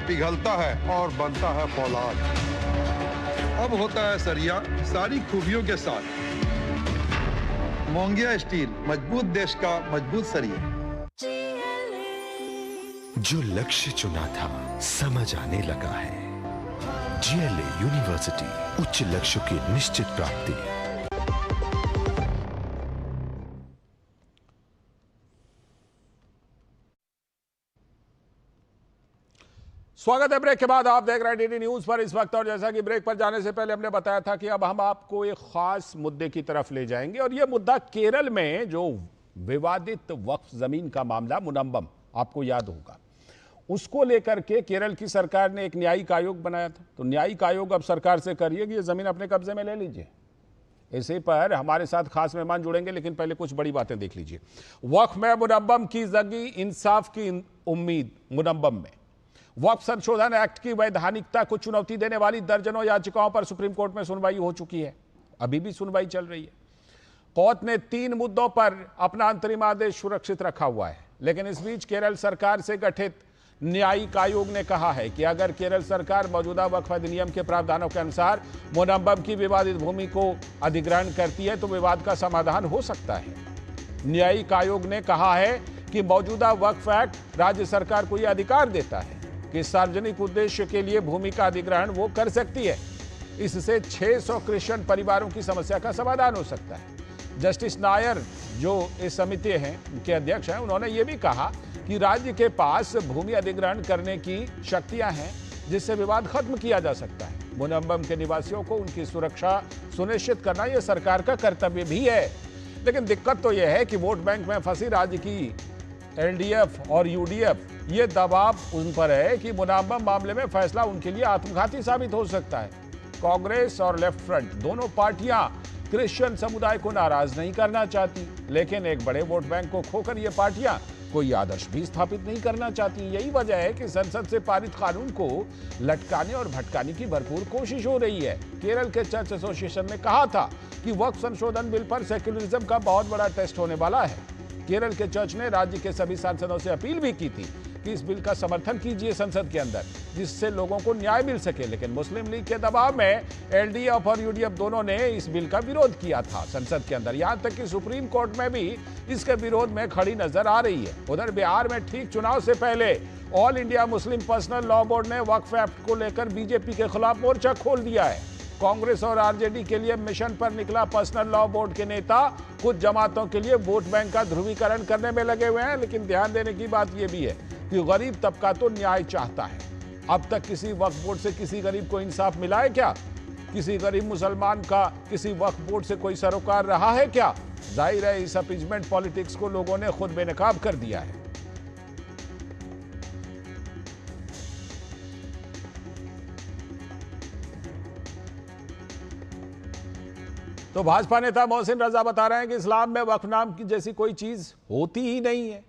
पिघलता है और बनता है फौलाद। अब होता है सरिया सारी खूबियों के साथ। मोंगिया स्टील, मजबूत देश का मजबूत सरिया। जो लक्ष्य चुना था समझ आने लगा है, GLA यूनिवर्सिटी, उच्च लक्ष्यों की निश्चित प्राप्ति। स्वागत है ब्रेक के बाद। आप देख रहे हैं डीडी न्यूज पर इस वक्त, और जैसा कि ब्रेक पर जाने से पहले हमने बताया था कि अब हम आपको एक खास मुद्दे की तरफ ले जाएंगे, और यह मुद्दा केरल में जो विवादित वक्फ जमीन का मामला मुनम्बम, आपको याद होगा, उसको लेकर के केरल की सरकार ने एक न्यायिक आयोग बनाया था। तो न्यायिक आयोग अब सरकार से करिए कि ये जमीन अपने कब्जे में ले लीजिए। इसी पर हमारे साथ खास मेहमान जुड़ेंगे, लेकिन पहले कुछ बड़ी बातें देख लीजिए। वक्फ में मुनम्बम की जगी इंसाफ की उम्मीद। मुनम्बम में वक्फ संशोधन एक्ट की वैधानिकता को चुनौती देने वाली दर्जनों याचिकाओं पर सुप्रीम कोर्ट में सुनवाई हो चुकी है, अभी भी सुनवाई चल रही है। कोर्ट ने 3 मुद्दों पर अपना अंतरिम आदेश सुरक्षित रखा हुआ है, लेकिन इस बीच केरल सरकार से गठित न्यायिक आयोग ने कहा है कि अगर केरल सरकार मौजूदा वक्फ अधिनियम के प्रावधानों के अनुसार मुनम्बम की विवादित भूमि को अधिग्रहण करती है तो विवाद का समाधान हो सकता है। न्यायिक आयोग ने कहा है कि मौजूदा वक्फ एक्ट राज्य सरकार को यह अधिकार देता है कि सार्वजनिक उद्देश्य के लिए भूमि का अधिग्रहण वो कर सकती है। इससे 600 क्रिश्चियन परिवारों की समस्या का समाधान हो सकता है। जस्टिस नायर, जो इस समिति हैं, उनके अध्यक्ष हैं, उन्होंने ये भी कहा कि राज्य के पास भूमि अधिग्रहण करने की शक्तियां हैं जिससे विवाद खत्म किया जा सकता है। मुनम्बम के निवासियों को उनकी सुरक्षा सुनिश्चित करना यह सरकार का कर्तव्य भी है। लेकिन दिक्कत तो यह है कि वोट बैंक में फंसी राज्य की LDF और UDF, ये दबाव उन पर है कि मुनम्बम मामले में फैसला उनके लिए आत्मघाती साबित हो सकता है। कांग्रेस और लेफ्ट फ्रंट दोनों पार्टियां क्रिश्चियन समुदाय को नाराज नहीं करना चाहती, लेकिन एक बड़े वोट बैंक को खोकर ये पार्टियां कोई आदर्श भी स्थापित नहीं करना चाहती। यही वजह है कि संसद से पारित कानून को लटकाने और भटकाने की भरपूर कोशिश हो रही है। केरल के चर्च एसोसिएशन ने कहा था कि वक्फ संशोधन बिल पर सेक्युलरिज्म का बहुत बड़ा टेस्ट होने वाला है। केरल के चर्च ने राज्य के सभी सांसदों से अपील भी की थी कि इस बिल का समर्थन कीजिए संसद के अंदर, जिससे लोगों को न्याय मिल सके। लेकिन मुस्लिम लीग के दबाव में LDF और UDF दोनों ने इस बिल का विरोध किया था संसद के अंदर। यहां तक कि सुप्रीम कोर्ट में भी इसके विरोध में खड़ी नजर आ रही है। उधर बिहार में ठीक चुनाव से पहले all India Muslim personal law board ने वक्फ एक्ट को लेकर बीजेपी के खिलाफ मोर्चा खोल दिया है। कांग्रेस और RJD के लिए मिशन पर निकला पर्सनल लॉ बोर्ड के नेता कुछ जमातों के लिए वोट बैंक का ध्रुवीकरण करने में लगे हुए हैं। लेकिन ध्यान देने की बात यह भी है कि गरीब तबका तो न्याय चाहता है। अब तक किसी वक्फ बोर्ड से किसी गरीब को इंसाफ मिला है क्या? किसी गरीब मुसलमान का किसी वक्फ बोर्ड से कोई सरोकार रहा है क्या? जाहिर है इस अपीजमेंट पॉलिटिक्स को लोगों ने खुद बेनकाब कर दिया है। तो भाजपा नेता मोहसिन रजा बता रहे हैं कि इस्लाम में वक्फ नाम की जैसी कोई चीज होती ही नहीं है।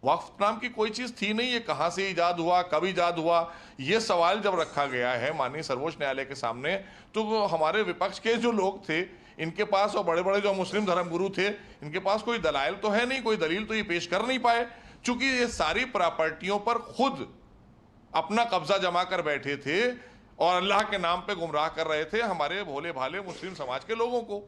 वक्फ नाम की कोई चीज थी नहीं, ये कहां से इजाद हुआ, कब इजाद हुआ, ये सवाल जब रखा गया है माननीय सर्वोच्च न्यायालय के सामने, तो हमारे विपक्ष के जो लोग थे इनके पास, और बड़े बड़े जो मुस्लिम धर्मगुरु थे, इनके पास कोई दलाइल तो है नहीं, कोई दलील तो ये पेश कर नहीं पाए, चूंकि ये सारी प्रॉपर्टियों पर खुद अपना कब्जा जमा कर बैठे थे और अल्लाह के नाम पे गुमराह कर रहे थे हमारे भोले भाले मुस्लिम समाज के लोगों को,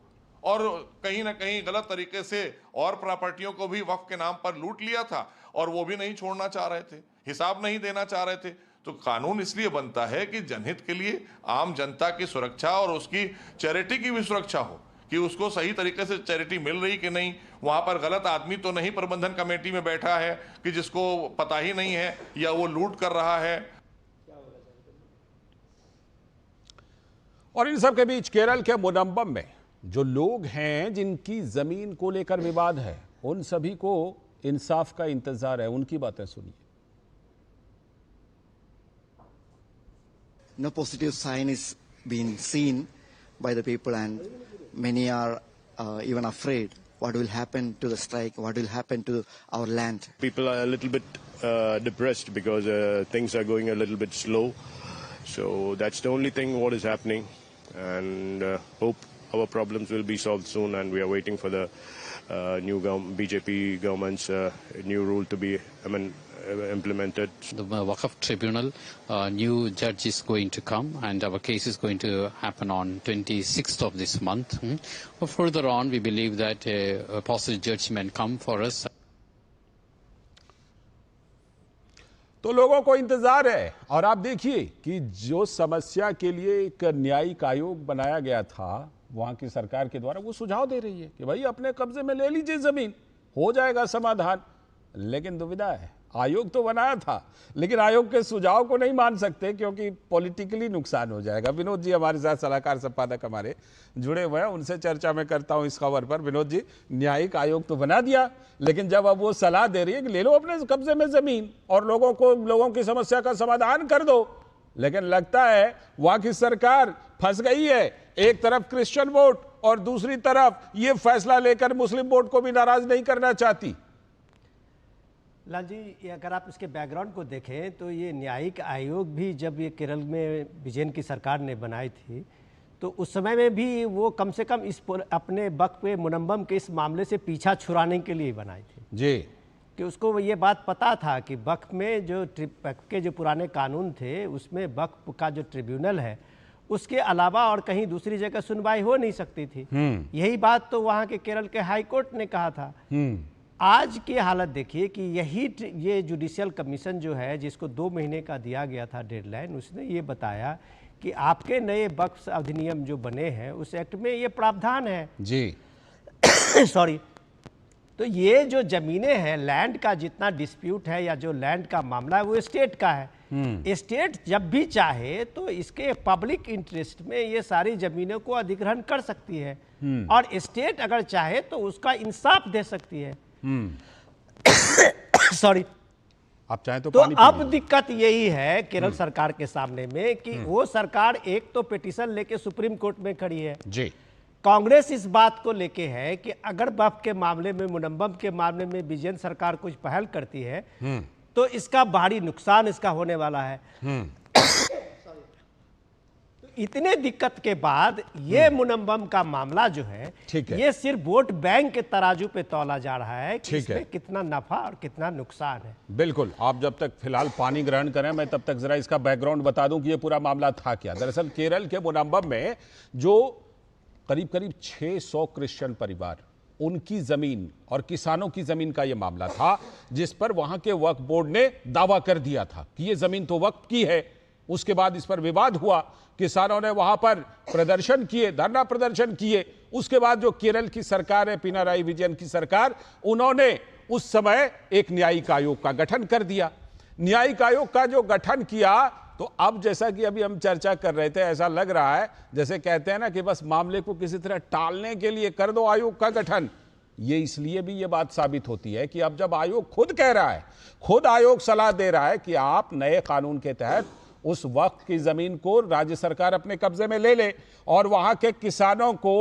और कहीं ना कहीं गलत तरीके से और प्रॉपर्टियों को भी वक्फ के नाम पर लूट लिया था, और वो भी नहीं छोड़ना चाह रहे थे, हिसाब नहीं देना चाह रहे थे। तो कानून इसलिए बनता है कि जनहित के लिए, आम जनता की सुरक्षा और उसकी चैरिटी की भी सुरक्षा हो, कि उसको सही तरीके से चैरिटी मिल रही कि नहीं, वहां पर गलत आदमी तो नहीं प्रबंधन कमेटी में बैठा है कि जिसको पता ही नहीं है या वो लूट कर रहा है। और इन सब के बीच केरल के मुनम्बम में जो लोग हैं जिनकी जमीन को लेकर विवाद है, उन सभी को इंसाफ का इंतजार है। उनकी बातें सुनिए। No positive sign is being seen by the people, and many are even afraid what will happen to the strike, what will happen to our land. People are a little bit depressed because things are going a little bit slow. So that's the only thing what is happening, and hope our problems will be solved soon, and we are waiting for the new BJP government's new rule to be implemented. The Waqf Tribunal, new judge is going to come, and our case is going to happen on 26th of this month. But further on, we believe that a positive judgment come for us. तो लोगों को इंतजार है। और आप देखिए कि जो समस्या के लिए एक न्यायिक आयोग बनाया गया था वहां की सरकार के द्वारा, वो सुझाव दे रही है कि भाई अपने कब्जे में ले लीजिए जमीन, हो जाएगा समाधान। लेकिन दुविधा है, आयोग तो बनाया था लेकिन आयोग के सुझाव को नहीं मान सकते क्योंकि पॉलिटिकली नुकसान हो जाएगा। विनोद जी हमारे साथ सलाहकार संपादक हमारे जुड़े हुए हैं, उनसे चर्चा में करता हूं इस खबर पर। विनोद जी, न्यायिक आयोग तो बना दिया लेकिन जब अब वो सलाह दे रही है कि ले लो अपने कब्जे में जमीन और लोगों की समस्या का समाधान कर दो, लेकिन लगता है वहां की सरकार फंस गई है। एक तरफ क्रिश्चियन वोट और दूसरी तरफ ये फैसला लेकर मुस्लिम वोट को भी नाराज नहीं करना चाहती। लाल जी, अगर आप इसके बैकग्राउंड को देखें तो ये न्यायिक आयोग भी जब ये केरल में विजयन की सरकार ने बनाई थी तो उस समय में भी वो कम से कम इस अपने वक्त पे मुनम्बम के इस मामले से पीछा छुड़ाने के लिए बनाई थी जी, कि उसको ये बात पता था कि वक्फ में जो वक्फ के जो पुराने कानून थे उसमें वक्फ का जो ट्रिब्यूनल है उसके अलावा और कहीं दूसरी जगह सुनवाई हो नहीं सकती थी। यही बात तो वहाँ के केरल के हाई कोर्ट ने कहा था। आज की हालत देखिए कि ये जुडिशियल कमीशन जो है जिसको 2 महीने का दिया गया था डेडलाइन, उसने ये बताया कि आपके नए वक्फ अधिनियम जो बने हैं उस एक्ट में ये प्रावधान है जी सॉरी। तो ये जो जमीनें हैं, लैंड का जितना डिस्प्यूट है या जो लैंड का मामला है वो स्टेट का है। स्टेट जब भी चाहे तो इसके पब्लिक इंटरेस्ट में ये सारी जमीनों को अधिग्रहण कर सकती है और स्टेट अगर चाहे तो उसका इंसाफ दे सकती है। सॉरी, आप चाहे तो अब दिक्कत यही है केरल सरकार के सामने में कि वो सरकार एक तो पिटीशन लेके सुप्रीम कोर्ट में खड़ी है जी। कांग्रेस इस बात को लेके है कि अगर वक्फ के मामले में, मुनम्बम के मामले में विजयन सरकार कुछ पहल करती है तो इसका भारी नुकसान इसका होने वाला है। इतने दिक्कत के बाद ये मुनम्बम का मामला जो है ये सिर्फ वोट बैंक के तराजू पे तौला जा रहा है कि इसमें कितना नफा और कितना नुकसान है। बिल्कुल, आप जब तक फिलहाल पानी ग्रहण करें मैं तब तक जरा इसका बैकग्राउंड बता दूं कि ये पूरा मामला था क्या। दरअसल केरल के मुनम्बम में जो करीब 600 क्रिश्चियन परिवार, उनकी जमीन और किसानों की जमीन का यह मामला था जिस पर वहां के वक्फ बोर्ड ने दावा कर दिया था कि यह जमीन तो वक्फ की है। उसके बाद इस पर विवाद हुआ, किसानों ने वहां पर प्रदर्शन किए, धरना प्रदर्शन किए। उसके बाद जो केरल की सरकार है, पिनाराई विजयन की सरकार, उन्होंने उस समय एक न्यायिक आयोग का गठन कर दिया। न्यायिक आयोग का जो गठन किया तो अब जैसा कि अभी हम चर्चा कर रहे थे, ऐसा लग रहा है जैसे कहते हैं ना कि बस मामले को किसी तरह टालने के लिए कर दो आयोग का गठन। ये इसलिए भी ये बात साबित होती है कि अब जब आयोग खुद कह रहा है, खुद आयोग सलाह दे रहा है कि आप नए कानून के तहत उस वक्त की जमीन को राज्य सरकार अपने कब्जे में ले ले और वहां के किसानों को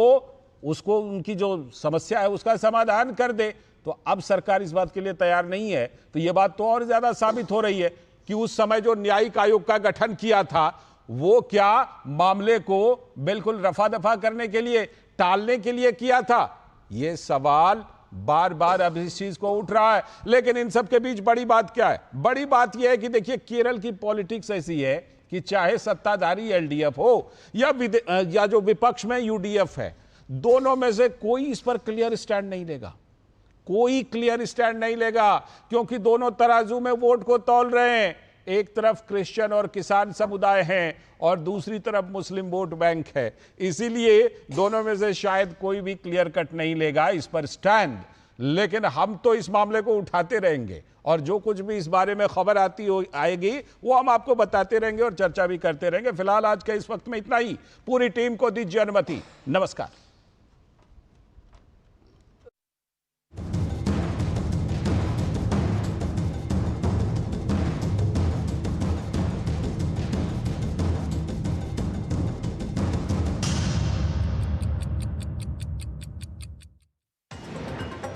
उसको उनकी जो समस्या है उसका समाधान कर दे, तो अब सरकार इस बात के लिए तैयार नहीं है। तो ये बात तो और ज्यादा साबित हो रही है कि उस समय जो न्यायिक आयोग का गठन किया था वो क्या मामले को बिल्कुल रफा दफा करने के लिए, टालने के लिए किया था। ये सवाल बार बार अब इस चीज को उठ रहा है। लेकिन इन सब के बीच बड़ी बात क्या है? बड़ी बात यह है कि देखिए केरल की पॉलिटिक्स ऐसी है कि चाहे सत्ताधारी एलडीएफ हो या जो विपक्ष में यूडीएफ है, दोनों में से कोई इस पर क्लियर स्टैंड नहीं लेगा, कोई क्लियर स्टैंड नहीं लेगा, क्योंकि दोनों तराजू में वोट को तौल रहे हैं। एक तरफ क्रिश्चियन और किसान समुदाय हैं और दूसरी तरफ मुस्लिम वोट बैंक है। इसीलिए दोनों में से शायद कोई भी क्लियर कट नहीं लेगा इस पर स्टैंड। लेकिन हम तो इस मामले को उठाते रहेंगे और जो कुछ भी इस बारे में खबर आएगी वो हम आपको बताते रहेंगे और चर्चा भी करते रहेंगे। फिलहाल आज के इस वक्त में इतना ही। पूरी टीम को दीजिए अनुमति। नमस्कार।